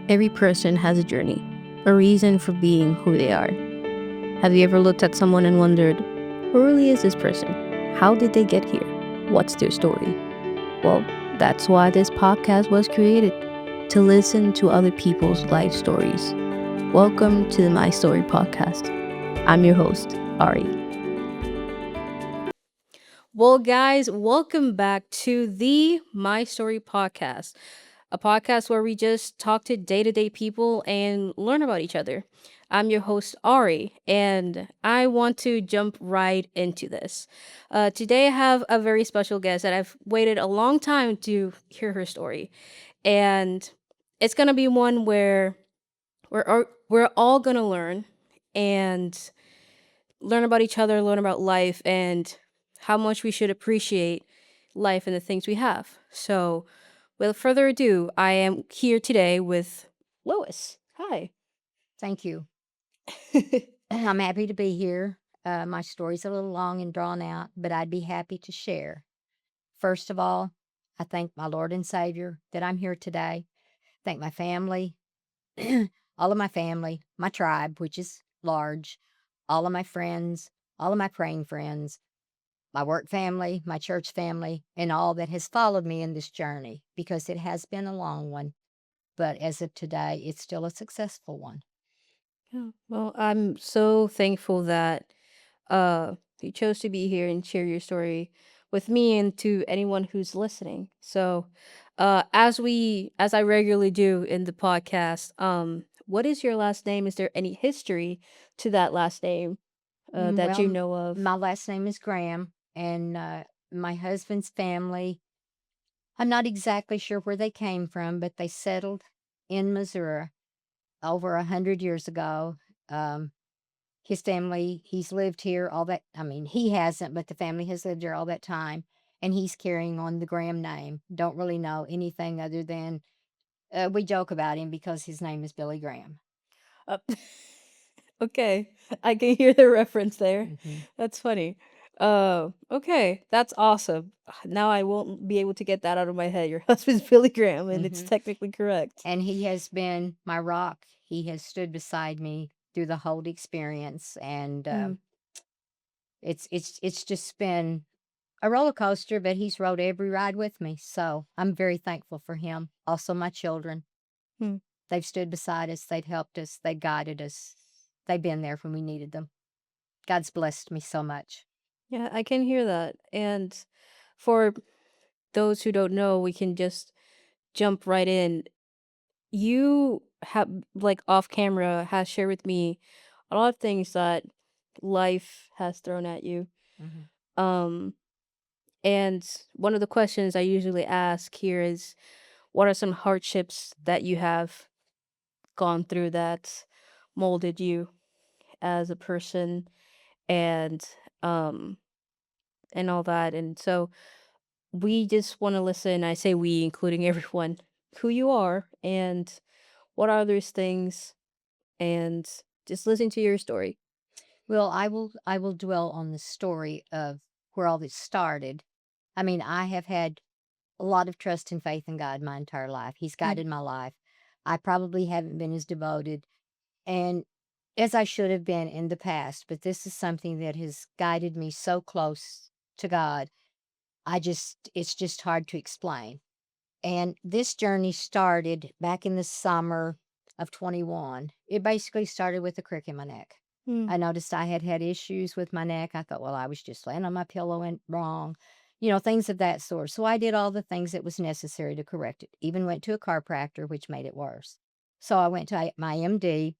Every person has a journey, a reason for being who they are. Have you ever looked at someone and wondered, who really is this person? How did they get here? What's their story? Well, that's why this podcast was created, to listen to other people's life stories. Welcome to the My Story podcast. I'm your host, Ari. Well, guys, welcome back to the My Story podcast, a podcast where we just talk to day people and learn about each other. I'm your host, Ari, and I want to jump right into this. Today, I have a very special guest that I've waited a long time to hear her story. And it's going to be one where we're all going to learn and learn about each other, learn about life, and how much we should appreciate life and the things we have. So, without further ado, I am here today with Lois. Hi. Thank you. I'm happy to be here. My story's a little long and drawn out, but I'd be happy to share. First of all, I thank my Lord and Savior that I'm here today. Thank my family, all of my family, my tribe, which is large, all of my friends, all of my praying friends, my work family, my church family, and all that has followed me in this journey because it has been a long one. But as of today, it's still a successful one. Yeah. Well, I'm so thankful that you chose to be here and share your story with me and to anyone who's listening. So, as I regularly do in the podcast, what is your last name? Is there any history to that last name that you Well, know of? my last name is Graham, and my husband's family, I'm not exactly sure where they came from, but they settled in Missouri over 100 years ago. Um, his family, he's lived here all that, I mean, he hasn't, but the family has lived here all that time, and he's carrying on the Graham name. Don't really know anything other than we joke about him because his name is Billy Graham. Uh, okay, I can hear the reference there. hmm That's funny. Okay, that's awesome. Now I won't be able to get that out of my head. Your husband's Billy Graham, and it's hmm technically correct. And he has been my rock. He has stood beside me through the whole experience, and Hmm. it's just been a roller coaster. But he's rode every ride with me, so I'm very thankful for him. Also, my children, Hmm. they've stood beside us, they've helped us, they guided us, they've been there when we needed them. God's blessed me so much. Yeah, I can hear that. And for those who don't know, we can just jump right in. You have, like, off camera, has shared with me a lot of things that life has thrown at you. hmm Um, and one of the questions I usually ask here is, what are some hardships that you have gone through that molded you as a person and um and all that? And so we just want to listen. I say we, including everyone, who you are and what are those things, and just listen to your story. Well, I will dwell on the story of where all this started. I mean, I have had a lot of trust and faith in God my entire life. He's Mm, guided my life. I probably haven't been as devoted and as I should have been in the past, but this is something that has guided me so close to God. It's just hard to explain. And this journey started back in the summer of 21. It basically started with a crick in my neck. mm, I noticed I had had issues with my neck. I thought, well, I was just laying on my pillow and wrong, things of that sort. So I did all the things that was necessary to correct it. Even went to a chiropractor, which made it worse. So I went to my MD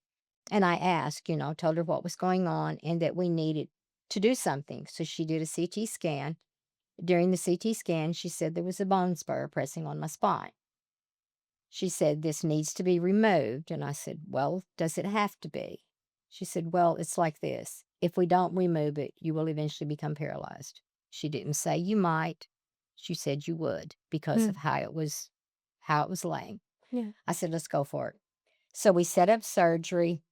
and I asked, told her what was going on and that we needed to do something. So she did a CT scan. During the CT scan, she said there was a bone spur pressing on my spine. She said, this needs to be removed. And I said, well, does it have to be? She said, well, it's like this. If we don't remove it, you will eventually become paralyzed. She didn't say you might. She said you would because mm, of how it was laying. yeah. I said, let's go for it. So we set up surgery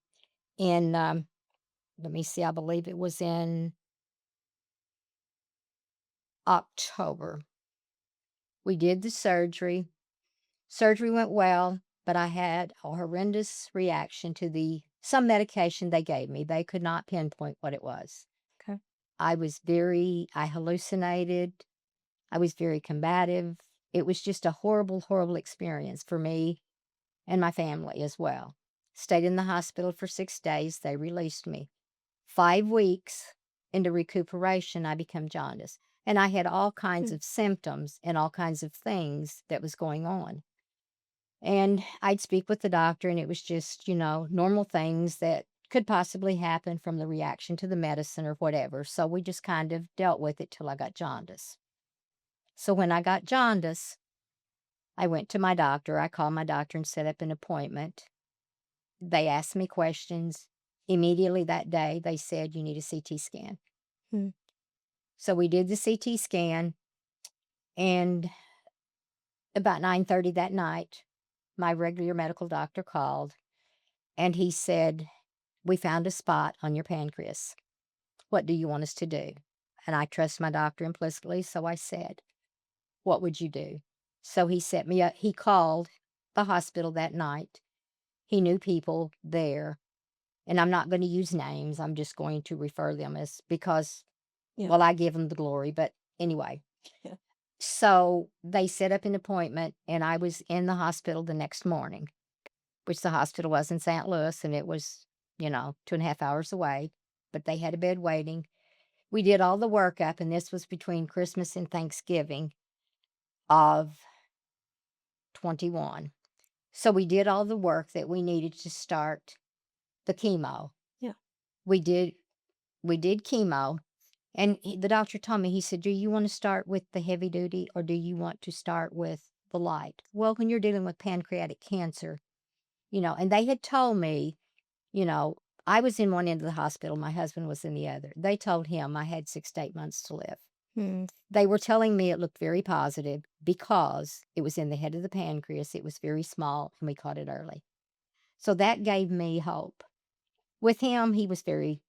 in, let me see, I believe it was in October. We did the surgery. Surgery went well. but I had a horrendous reaction to some medication they gave me. They could not pinpoint what it was. Okay. I hallucinated. I was very combative. It was just a horrible, horrible experience for me and my family as well. Stayed in the hospital for 6 days. They released me. 5 weeks into recuperation, I became jaundice. And I had all kinds Hmm. of symptoms and all kinds of things that was going on. And I'd speak with the doctor, and it was just, normal things that could possibly happen from the reaction to the medicine or whatever. So we just kind of dealt with it till I got jaundice. So when I got jaundice, I went to my doctor. I called my doctor and set up an appointment. They asked me questions. Immediately that day, they said, "You need a CT scan." Hmm. So we did the CT scan, and about 9:30 that night, my regular medical doctor called, and he said, "We found a spot on your pancreas. What do you want us to do?" And I trust my doctor implicitly, so I said, "What would you do?" So he set me up. He called the hospital that night. He knew people there, and I'm not gonna use names, I'm just going to refer them as because, Yeah. well, I give them the glory, but anyway. Yeah. So, they set up an appointment, and I was in the hospital the next morning, which the hospital was in St. Louis, and it was, 2.5 hours away, but they had a bed waiting. We did all the workup, and this was between Christmas and Thanksgiving of '21. So, we did all the work that we needed to start the chemo. Yeah. We did we did chemo, and the doctor told me, he said, "Do you want to start with the heavy duty or do you want to start with the light?" Well, when you're dealing with pancreatic cancer, and they had told me, you know, I was in one end of the hospital, my husband was in the other. They told him I had 6 to 8 months to live. Hmm. They were telling me it looked very positive because it was in the head of the pancreas. It was very small and we caught it early. So that gave me hope. With him, he was very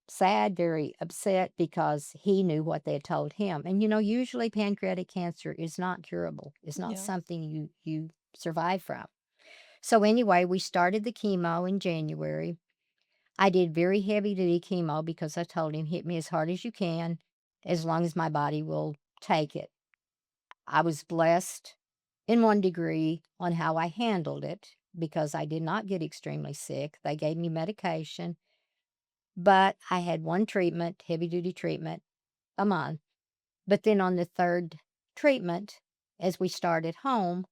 sad, very upset because he knew what they had told him. And usually pancreatic cancer is not curable. It's not Yeah. something you survive from. So anyway, we started the chemo in January. I did very heavy duty chemo because I told him, "Hit me as hard as you can, as long as my body will take it." I was blessed in one degree on how I handled it because I did not get extremely sick. They gave me medication, but I had one treatment, heavy duty treatment, a month. But then on the third treatment, as we started home,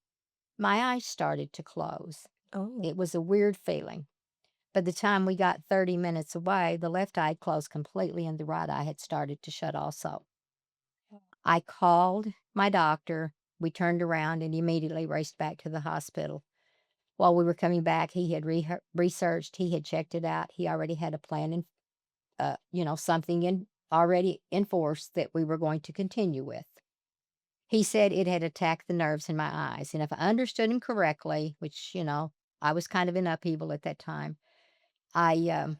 my eyes started to close. Oh. It was a weird feeling. By the time we got 30 minutes away, the left eye had closed completely and the right eye had started to shut also. I called my doctor. We turned around and immediately raced back to the hospital. While we were coming back, he had researched, he had checked it out. He already had a plan and, something already in force that we were going to continue with. He said it had attacked the nerves in my eyes. And if I understood him correctly, which, I was kind of in upheaval at that time, I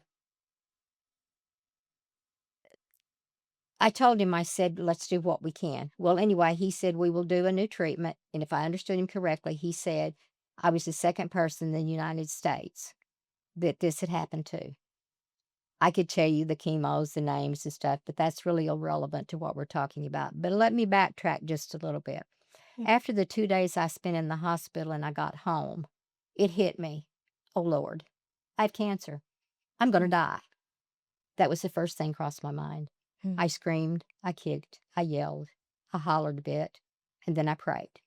I told him, I said, "Let's do what we can." Well, anyway, he said, "We will do a new treatment." And if I understood him correctly, he said I was the second person in the United States that this had happened to. I could tell you the chemos, the names and stuff, but that's really irrelevant to what we're talking about. But let me backtrack just a little bit. Yeah. After the 2 days I spent in the hospital and I got home, it hit me. Oh, Lord, I have cancer. I'm going to Hmm. die. That was the first thing crossed my mind. Hmm. I screamed, I kicked, I yelled, I hollered a bit, and then I prayed.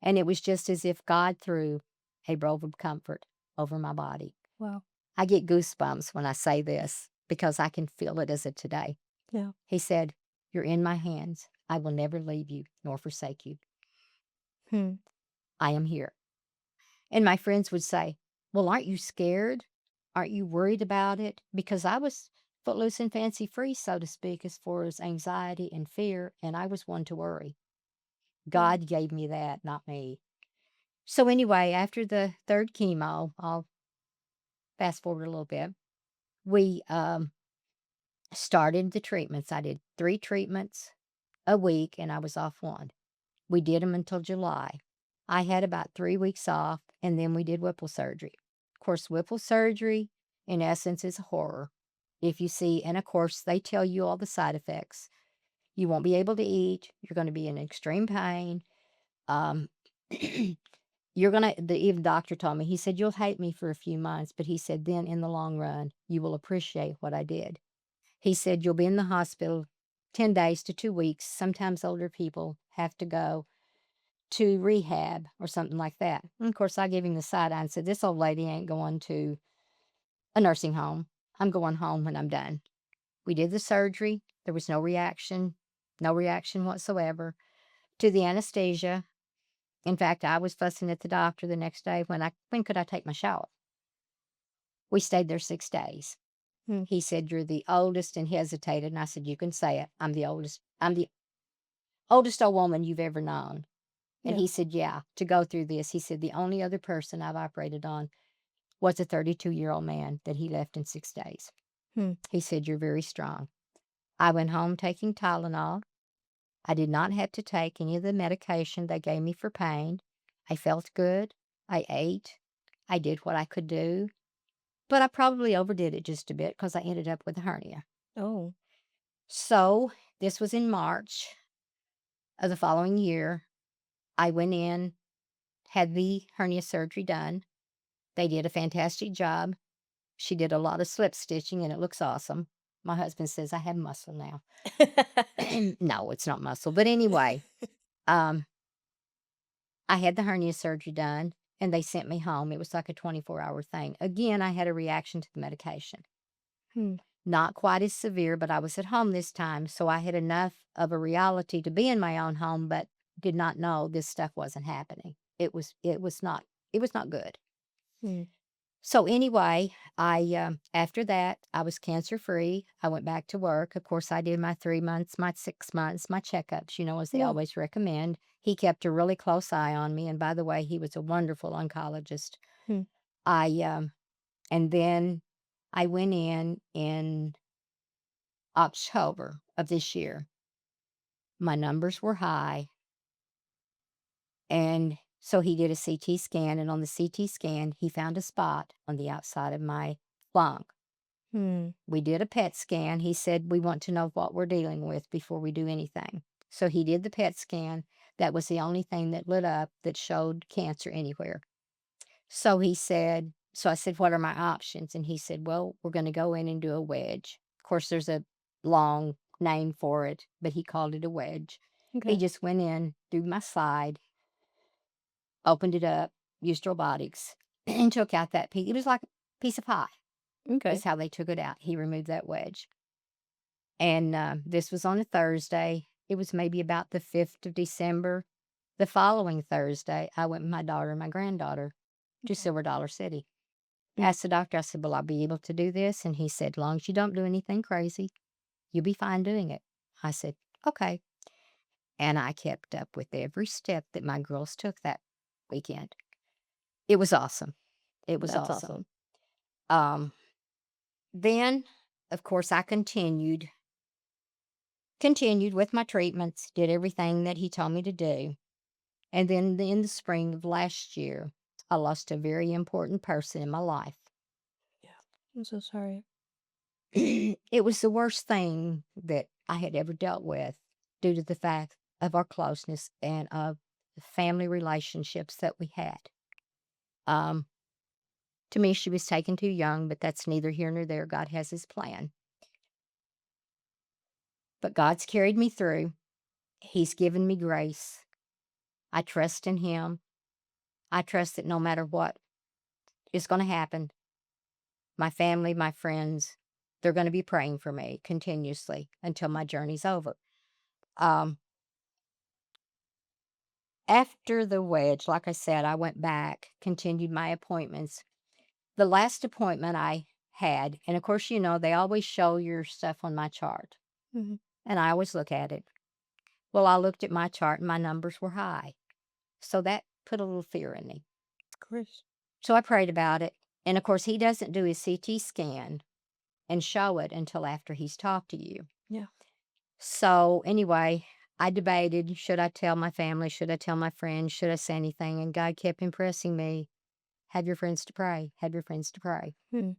And it was just as if God threw a robe of comfort over my body. Wow. I get goosebumps when I say this because I can feel it as of today. Yeah. He said, "You're in my hands. I will never leave you nor forsake you. Hmm. I am here." And my friends would say, "Well, aren't you scared? Aren't you worried about it?" Because I was footloose and fancy free, so to speak, as far as anxiety and fear, and I was one to worry. Yeah. God gave me that, not me. So anyway, after the third chemo, I'll fast forward a little bit. We started the treatments. I did 3 treatments a week, and I was off one. We did them until July. I had about 3 weeks off, and then we did Whipple surgery. Of course, Whipple surgery, in essence, is a horror. If you see, and of course, they tell you all the side effects. You won't be able to eat. You're going to be in extreme pain. Um, you're gonna. The even doctor told me. He said you'll hate me for a few months, but he said then in the long run you will appreciate what I did. He said you'll be in the hospital 10 days to 2 weeks. Sometimes older people have to go to rehab or something like that. And of course, I gave him the side eye and said, "This old lady ain't going to a nursing home. I'm going home when I'm done." We did the surgery. There was no reaction whatsoever to the anesthesia. In fact, I was fussing at the doctor the next day when could I take my shower? We stayed there 6 days. Hmm. He said, "You're the oldest," and hesitated. And I said, "You can say it. I'm the oldest. I'm the oldest old woman you've ever known." And Yeah. he said, "Yeah, to go through this." He said, "The only other person I've operated on was a 32-year-old man that he left in 6 days." Hmm. He said, "You're very strong." I went home taking Tylenol. I did not have to take any of the medication they gave me for pain. I felt good. I ate. I did what I could do. But I probably overdid it just a bit because I ended up with a hernia. Oh. So this was in March of the following year. I went in, had the hernia surgery done. They did a fantastic job. She did a lot of slip stitching and it looks awesome. My husband says I have muscle now. No, it's not muscle. But anyway, um, I had the hernia surgery done and they sent me home. It was like a 24-hour thing. Again, I had a reaction to the medication. Hmm. Not quite as severe, but I was at home this time, so I had enough of a reality to be in my own home, but did not know this stuff wasn't happening. It was not good. Hmm. So anyway, after that, I was cancer free. I went back to work. Of course, I did my 3 months, my 6 months, my checkups, as they Yeah. always recommend. He kept a really close eye on me, and by the way, he was a wonderful oncologist. Hmm. And then I went in October of this year. My numbers were high, and so he did a CT scan, and on the CT scan, he found a spot on the outside of my lung. Hmm. We did a PET scan. He said, "We want to know what we're dealing with before we do anything." So he did the PET scan. That was the only thing that lit up that showed cancer anywhere. So I said, "What are my options?" And he said, "Well, we're going to go in and do a wedge." Of course, there's a long name for it, but he called it a wedge. He Okay. just went in through my side, opened it up, used robotics, and took out that piece. It was like a piece of pie, Okay. is how they took it out. He removed that wedge. And this was on a Thursday. It was maybe about the 5th of December. The following Thursday, I went with my daughter and my granddaughter to Okay. Silver Dollar City. Mm. Asked the doctor, I said, "Will I be able to do this?" And he said, "As long as you don't do anything crazy, you'll be fine doing it." I said, "Okay." And I kept up with every step that my girls took that weekend. It was awesome. It was That's awesome. awesome. Um, then, of course, I continued with my treatments, did everything that he told me to do. And then in the spring of last year, I lost a very important person in my life. Yeah. I'm so sorry. It was the worst thing that I had ever dealt with due to the fact of our closeness and of the family relationships that we had. Um, to me, she was taken too young, but that's neither here nor there. God has his plan. But God's carried me through. He's given me grace. I trust in him. I trust that no matter what is going to happen, my family, my friends, they're going to be praying for me continuously until my journey's over. Um, After the wedge, like I said, I went back, continued my appointments. The last appointment I had, and of course, they always show your stuff on my chart, Mhm. and I always look at it. Well, I looked at my chart and my numbers were high. So that put a little fear in me. Of course. So I prayed about it. And of course, he doesn't do his CT scan and show it until after he's talked to you. Yeah. So anyway, I debated, should I tell my family? Should I tell my friends? Should I say anything? And God kept impressing me. Have your friends to pray. Have your friends to pray. Hmm.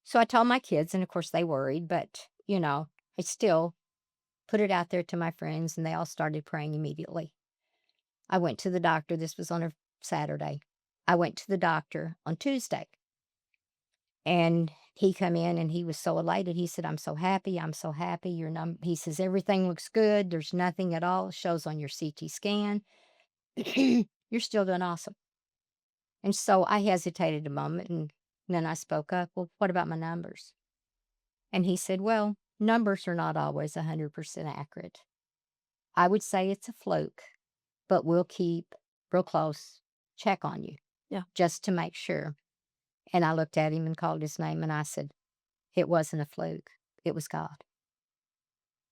So I told my kids, and of course they worried, but, I still put it out there to my friends, and they all started praying immediately. I went to the doctor. This was on a Saturday. I went to the doctor on Tuesday, and he come in and he was so elated. He said, "I'm so happy. I'm so happy. He says, "Everything looks good. There's nothing at all. It shows on your CT scan. You're still doing awesome." And so I hesitated a moment, and then I spoke up. "Well, what about my numbers?" And he said, "Well, numbers are not always 100% accurate. I would say it's a fluke, but we'll keep real close check on you Yeah. just to make sure." And I looked at him and called his name, and I said, "It wasn't a fluke. It was God.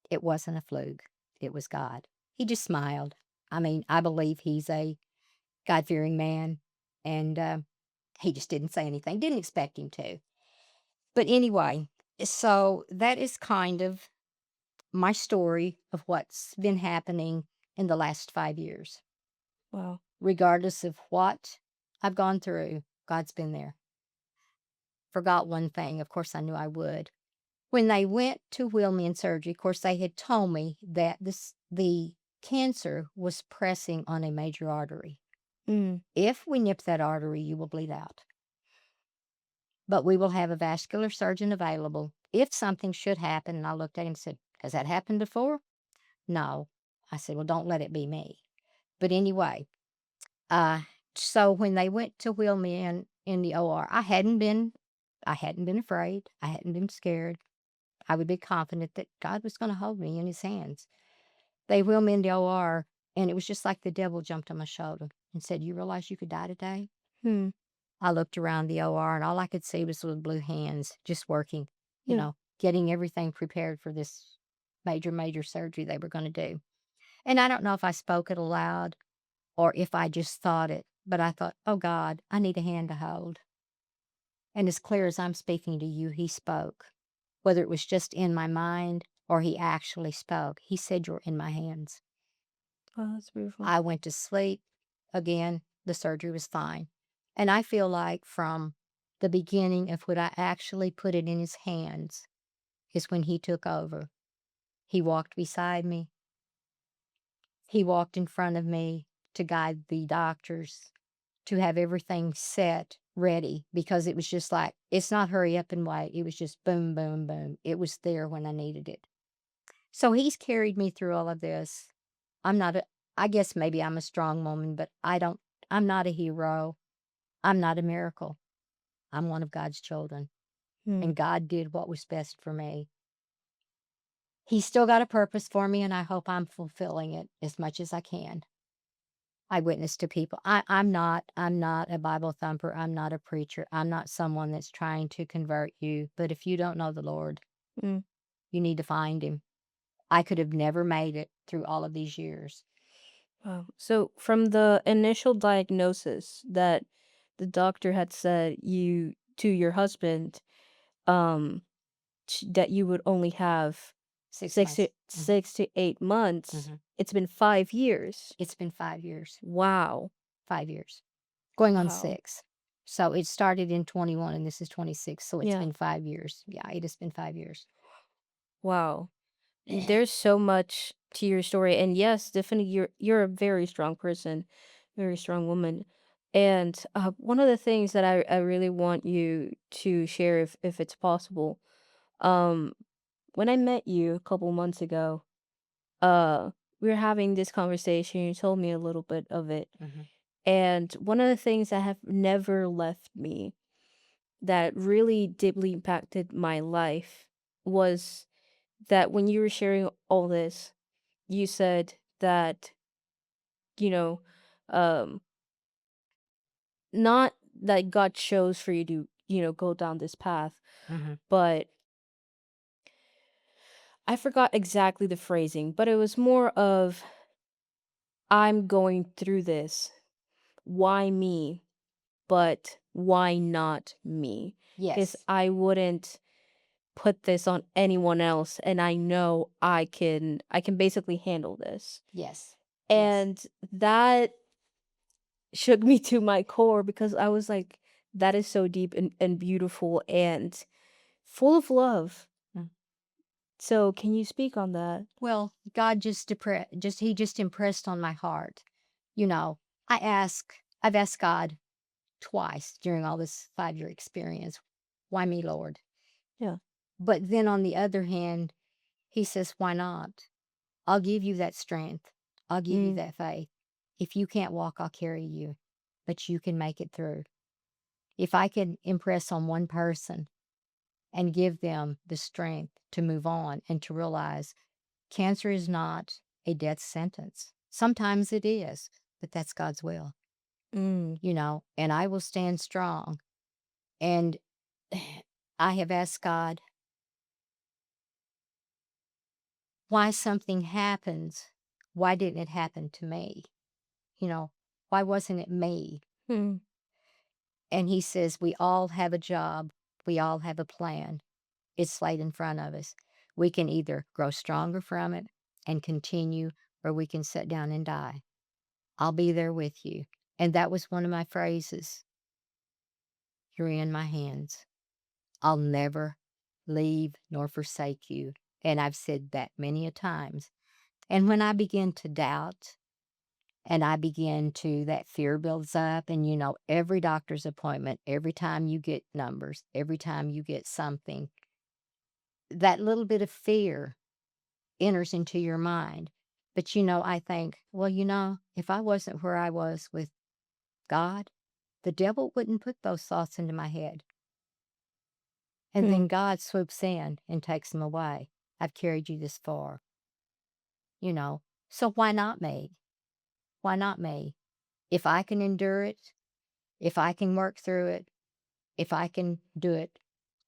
It wasn't a fluke. It was God." He just smiled. I mean, I believe he's a God-fearing man, and, he just didn't say anything, didn't expect him to. But anyway, so that is kind of my story of what's been happening in the last 5 years. Wow. Regardless of what I've gone through, God's been there. Forgot one thing, of course, I knew I would. When they went to wheel me in surgery, of course, they had told me that the cancer was pressing on a major artery. Mm. If we nip that artery, you will bleed out. But we will have a vascular surgeon available if something should happen. And I looked at him and said, "Has that happened before?" "No." I said, "Well, don't let it be me." But anyway, uh, so when they went to wheel me in the OR, I hadn't been afraid. I hadn't been scared. I would be confident that God was going to hold me in his hands. They wheeled me in the OR, and it was just like the devil jumped on my shoulder and said, "You realize you could die today?" Hmm. I looked around the OR, and all I could see was little blue hands just working, Yeah. getting everything prepared for this major, major surgery they were going to do. And I don't know if I spoke it aloud or if I just thought it, but I thought, "Oh God, I need a hand to hold." And as clear as I'm speaking to you, he spoke. Whether it was just in my mind or he actually spoke, he said, "You're in my hands." Oh, that's beautiful. I went to sleep. Again, the surgery was fine. And I feel like from the beginning of when I actually put it in his hands is when he took over. He walked beside me. He walked in front of me to guide the doctors, to have everything set, ready, because it was just like, it's not hurry up and wait. It was just boom, boom, boom. It was there when I needed it. So he's carried me through all of this. I'm not a I guess maybe I'm a strong woman, but I'm not a hero. I'm not a miracle. I'm one of God's children, Hmm. and God did what was best for me. He's still got a purpose for me, and I hope I'm fulfilling it as much as I can. I witness to people. I'm not a Bible thumper. I'm not a preacher. I'm not someone that's trying to convert you. But if you don't know the Lord, Mm. you need to find him. I could have never made it through all of these years. Wow. So from the initial diagnosis that the doctor had said you to your husband, um, that you would only have 6 months. 6 to 8 months, Mhm. it's been 5 years. It's been 5 years. Wow. 5 years. Going on Wow. 6. So it started in 21 and this is 26, so it's Yeah. been 5 years. Yeah, it has been 5 years. Wow. There's so much to your story, and yes, definitely you're a very strong person, very strong woman. And one of the things that I really want you to share, if it's possible, um, when I met you a couple months ago, uh, we were having this conversation. You told me a little bit of it, Mhm. and one of the things that have never left me, that really deeply impacted my life, was that when you were sharing all this, you said that, you know, um, not that God chose for you to, go down this path, Mhm. but I forgot exactly the phrasing, but it was more of, I'm going through this. Why me? But why not me? Because Yes. I wouldn't put this on anyone else, and I know I can basically handle this. Yes. Yes. And that shook me to my core because I was like, that is so deep and beautiful and full of love. Mm. So, can you speak on that? Well, God he just impressed on my heart. You know, I've asked God twice during all this 5-year experience, "Why me, Lord?" Yeah. But then on the other hand, he says, "Why not? I'll give you that strength. I'll give you Mm, that faith. If you can't walk, I'll carry you, but you can make it through." If I can impress on one person and give them the strength to move on and to realize cancer is not a death sentence. Sometimes it is, but that's God's will, mm, and I will stand strong. And I have asked God why something happens. Why didn't it happen to me? You know, why wasn't it me? mm, And he says, we all have a job. We all have a plan. It's laid in front of us. We can either grow stronger from it and continue, or we can sit down and die. I'll be there with you. And that was one of my phrases. You're in my hands. I'll never leave nor forsake you. And I've said that many a times. And when I begin to doubt and that fear builds up, and every doctor's appointment, every time you get numbers, every time you get something, that little bit of fear enters into your mind. But I think, well, if I wasn't where I was with God, the devil wouldn't put those thoughts into my head. And mm. then God swoops in and takes them away. I've carried you this far, you know. So why not me? Why not me? If I can endure it, if I can work through it, if I can do it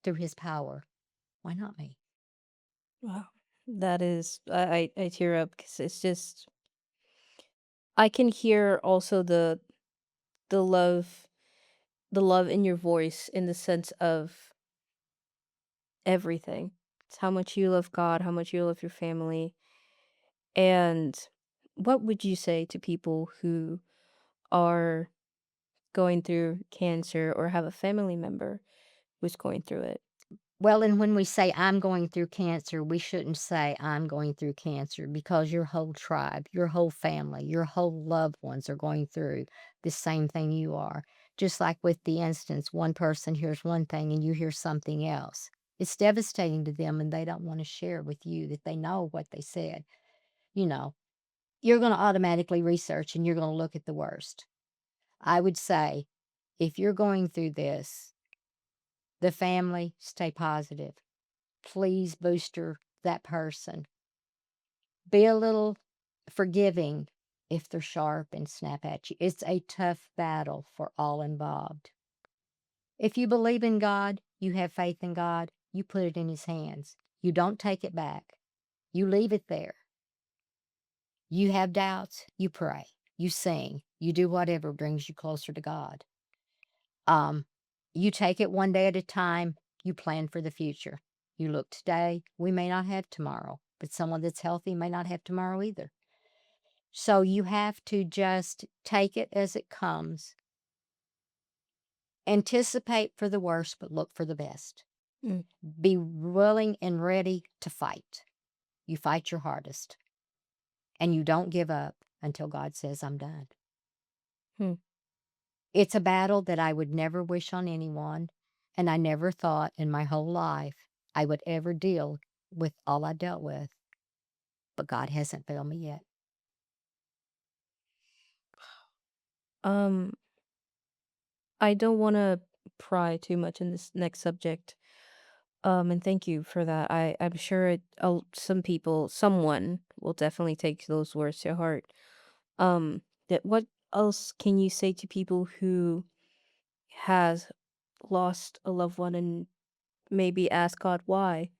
through his power, why not me? Wow. That is, I tear up because it's just, I can hear also the love, the love in your voice in the sense of everything. It's how much you love God, how much you love your family. And what would you say to people who are going through cancer or have a family member who's going through it? Well, and when we say I'm going through cancer, we shouldn't say I'm going through cancer, because your whole tribe, your whole family, your whole loved ones are going through the same thing you are. Just like with the instance, one person hears one thing and you hear something else. It's devastating to them, and they don't want to share with you that they know what they said. You know, you're going to automatically research and you're going to look at the worst. I would say, if you're going through this, the family, stay positive. Please booster that person. Be a little forgiving if they're sharp and snap at you. It's a tough battle for all involved. If you believe in God, you have faith in God, you put it in his hands. You don't take it back. You leave it there. You have doubts, you pray, you sing, you do whatever brings you closer to God. Um, you take it one day at a time, you plan for the future. You look today, we may not have tomorrow, but someone that's healthy may not have tomorrow either. So you have to just take it as it comes. Anticipate for the worst, but look for the best. Mm, Be willing and ready to fight. You fight your hardest, and you don't give up until God says, I'm done. mm. It's a battle that I would never wish on anyone, and I never thought in my whole life I would ever deal with all I dealt with, but God hasn't failed me yet. Um, I don't want to pry too much in this next subject. And thank you for that. I'm sure some people, someone will definitely take those words to heart. That what else can you say to people who has lost a loved one and maybe ask God why?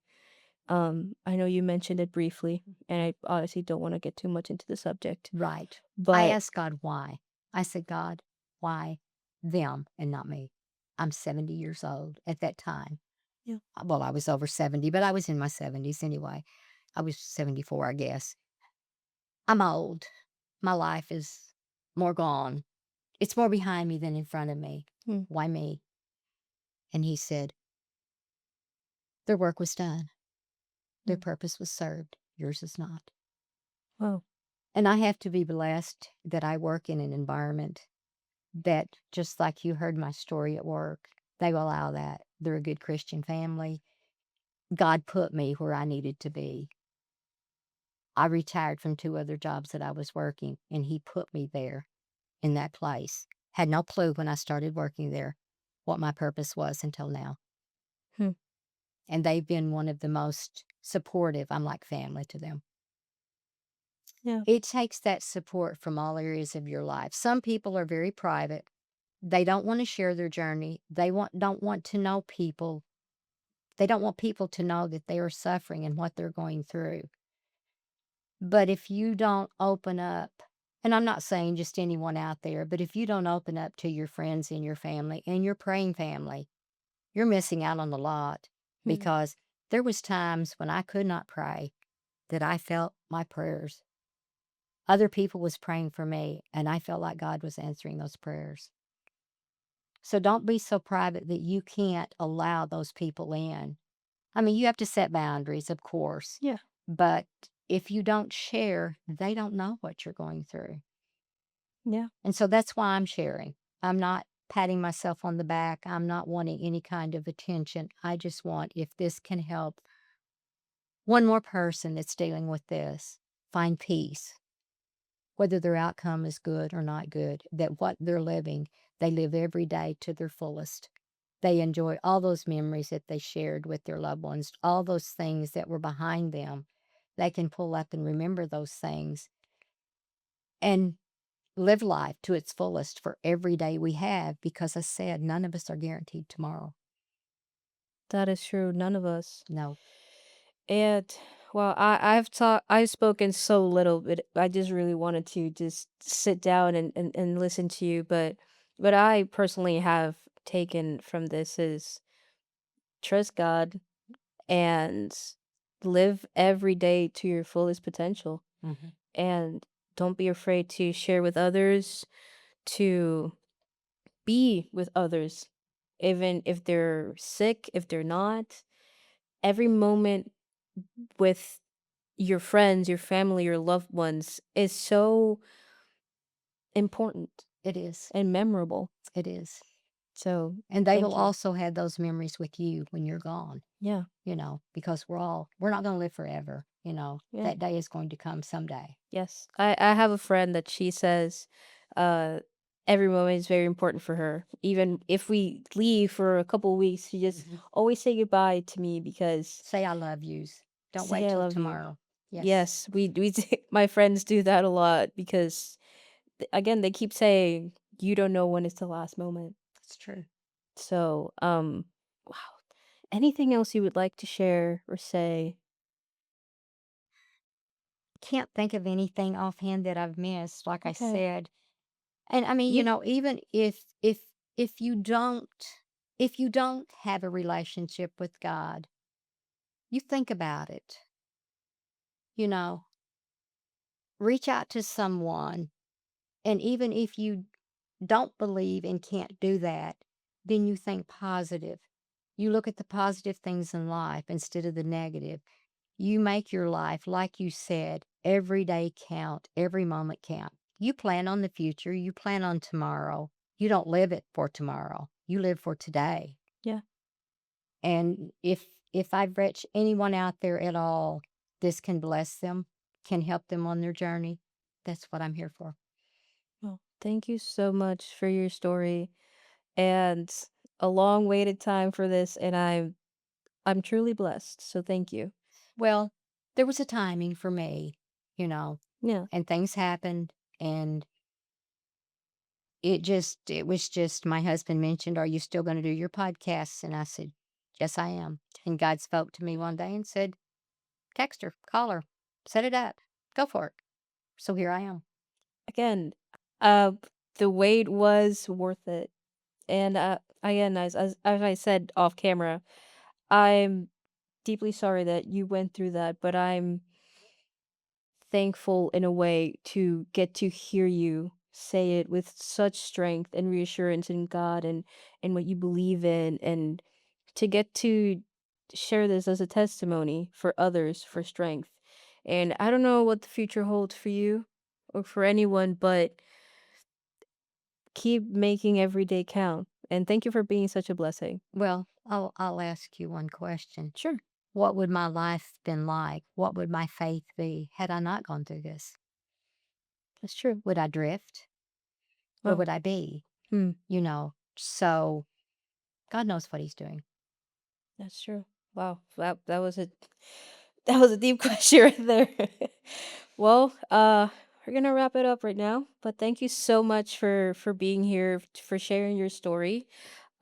I know you mentioned it briefly, and I honestly don't want to get too much into the subject, Right. I but asked God why. I said, God, why them and not me? I'm 70 years old at that time. yeah. Well, I was over 70, but I was in my 70s anyway. I was 74, I guess. I'm old. My life is more gone. It's more behind me than in front of me. Hmm. Why me? And he said, their work was done. Their Hmm. purpose was served. Yours is not. Wow. And I have to be blessed that I work in an environment that, just like you heard my story at work, they will allow that. They're a good Christian family. God put me where I needed to be. I retired from 2 other jobs that I was working, and he put me there in that place. Had no clue when I started working there what my purpose was until now. Hmm. And they've been one of the most supportive. I'm like family to them. Yeah. It takes that support from all areas of your life. Some people are very private. They don't wanna share their journey. They don't want to know people. They don't want people to know that they are suffering and what they're going through. But if you don't open up, and I'm not saying just anyone out there, but if you don't open up to your friends and your family and your praying family, you're missing out on a lot, Hmm. because there was times when I could not pray that I felt my prayers. Other people was praying for me, and I felt like God was answering those prayers. So don't be so private that you can't allow those people in. I mean, you have to set boundaries, of course, Yeah. but if you don't share, they don't know what you're going through. Yeah. And so that's why I'm sharing. I'm not patting myself on the back. I'm not wanting any kind of attention. I just want, if this can help one more person that's dealing with this find peace, whether their outcome is good or not good, that what they're living, they live every day to their fullest. They enjoy all those memories that they shared with their loved ones, all those things that were behind them. They can pull up and remember those things and live life to its fullest for every day we have, because I said none of us are guaranteed tomorrow. That is true. None of us. No. And well, I've spoken so little, but I just really wanted to just sit down and listen to you. But I personally have taken from this is trust God and live every day to your fullest potential. Mhm. And don't be afraid to share with others, to be with others, even if they're sick, if they're not. Every moment with your friends, your family, your loved ones is so important It is. and memorable. It is. So And they will thank you. also have those memories with you when you're gone, Yeah. because we're not gonna live forever, Yeah. that day is going to come someday. Yes. I have a friend that she says uh every moment is very important for her. Even if we leave for a couple weeks, she just Mhm. always say goodbye to me because Say I love yous. Don't wait say I till love you. tomorrow. Yes, Yes, we my friends do that a lot because again, they keep saying you don't know when it's the last moment. that's true. So, wow. Anything else you would like to share or say? Can't think of anything offhand that I've missed, like I Okay. said. And I mean, You even if you don't have a relationship with God, you think about it, you know, reach out to someone. And even if you don't believe and can't do that, then you think positive. You look at the positive things in life instead of the negative. You make your life, like you said, every day count, every moment count. You plan on the future, you plan on tomorrow. You don't live it for tomorrow. You live for today. yeah. And if I've reached anyone out there at all, this can bless them, can help them on their journey. That's what I'm here for. Well, thank you so much for your story and a long waited time for this and I'm truly blessed. So thank you. Well, there was a timing for me, you know, Yeah. and things happened, and it was just my husband mentioned, "Are you still gonna do your podcasts?" And I said, "Yes, I am." And God spoke to me one day and said, "Text her, call her, set it up, go for it." So here I am. Again, uh the wait was worth it. And again, as I said off camera, I'm deeply sorry that you went through that, but I'm thankful in a way to get to hear you say it with such strength and reassurance in God and what you believe in, and to get to share this as a testimony for others for strength. And I don't know what the future holds for you or for anyone, but keep making every day count. And thank you for being such a blessing. Well, I'll ask you one question. Sure, What would my life been like? What would my faith be had I not gone through this? that's true. Would I drift? Where Wow. would I be? Hmm. So God knows what he's doing. That's true. Wow. That was a that was a deep question right there. Well, we're gonna wrap it up right now. But thank you so much for being here, for sharing your story.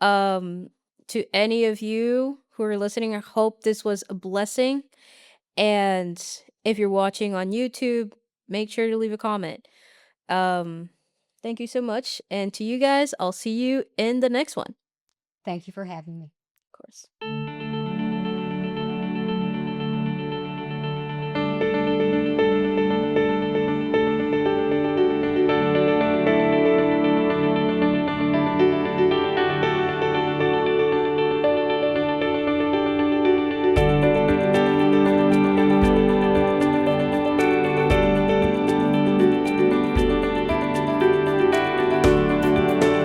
Um, to any of you who are listening, I hope this was a blessing. And if you're watching on YouTube, make sure to leave a comment. Um, thank you so much. And to you guys, I'll see you in the next one. Thank you for having me. Of course.